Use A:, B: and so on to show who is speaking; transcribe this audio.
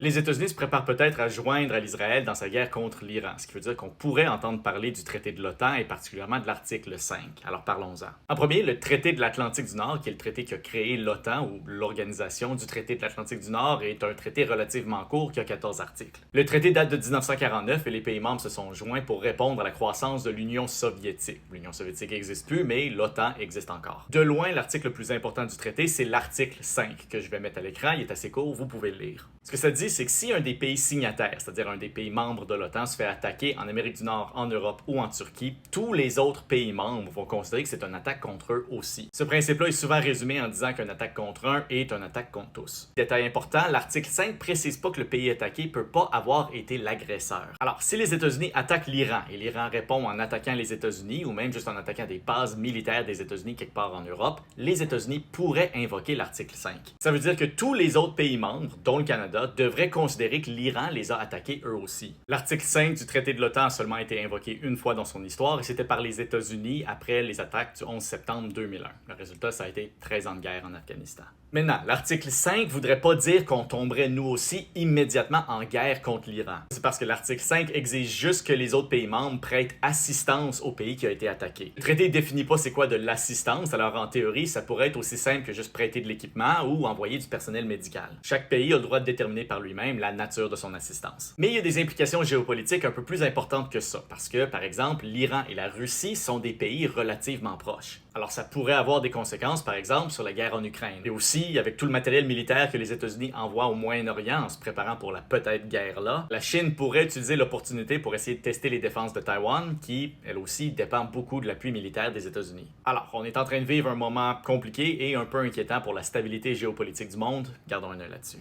A: Les États-Unis se préparent peut-être à joindre à l'Israël dans sa guerre contre l'Iran, ce qui veut dire qu'on pourrait entendre parler du traité de l'OTAN et particulièrement de l'article 5. Alors parlons-en. En premier, le traité de l'Atlantique du Nord, qui est le traité qui a créé l'OTAN ou l'Organisation du traité de l'Atlantique du Nord, est un traité relativement court qui a 14 articles. Le traité date de 1949 et les pays membres se sont joints pour répondre à la croissance de l'Union soviétique. L'Union soviétique n'existe plus, mais l'OTAN existe encore. De loin, l'article le plus important du traité, c'est l'article 5, que je vais mettre à l'écran. Il est assez court, vous pouvez le lire. Ce que ça dit, c'est que si un des pays signataires, c'est-à-dire un des pays membres de l'OTAN, se fait attaquer en Amérique du Nord, en Europe ou en Turquie, tous les autres pays membres vont considérer que c'est une attaque contre eux aussi. Ce principe-là est souvent résumé en disant qu'une attaque contre un est une attaque contre tous. Détail important, l'article 5 précise pas que le pays attaqué peut pas avoir été l'agresseur. Alors, si les États-Unis attaquent l'Iran et l'Iran répond en attaquant les États-Unis ou même juste en attaquant des bases militaires des États-Unis quelque part en Europe, les États-Unis pourraient invoquer l'article 5. Ça veut dire que tous les autres pays membres, dont le Canada, devraient considérer que l'Iran les a attaqués eux aussi. L'article 5 du traité de l'OTAN a seulement été invoqué une fois dans son histoire et c'était par les États-Unis après les attaques du 11 septembre 2001. Le résultat, ça a été 13 ans de guerre en Afghanistan. Maintenant, l'article 5 voudrait pas dire qu'on tomberait nous aussi immédiatement en guerre contre l'Iran. C'est parce que l'article 5 exige juste que les autres pays membres prêtent assistance au pays qui a été attaqué. Le traité définit pas c'est quoi de l'assistance, alors en théorie, ça pourrait être aussi simple que juste prêter de l'équipement ou envoyer du personnel médical. Chaque pays a le droit de déterminer par lui-même la nature de son assistance. Mais il y a des implications géopolitiques un peu plus importantes que ça, parce que, par exemple, l'Iran et la Russie sont des pays relativement proches. Alors ça pourrait avoir des conséquences, par exemple, sur la guerre en Ukraine. Et aussi, avec tout le matériel militaire que les États-Unis envoient au Moyen-Orient en se préparant pour la peut-être guerre là, la Chine pourrait utiliser l'opportunité pour essayer de tester les défenses de Taïwan, qui, elle aussi, dépend beaucoup de l'appui militaire des États-Unis. Alors, on est en train de vivre un moment compliqué et un peu inquiétant pour la stabilité géopolitique du monde. Gardons un œil là-dessus.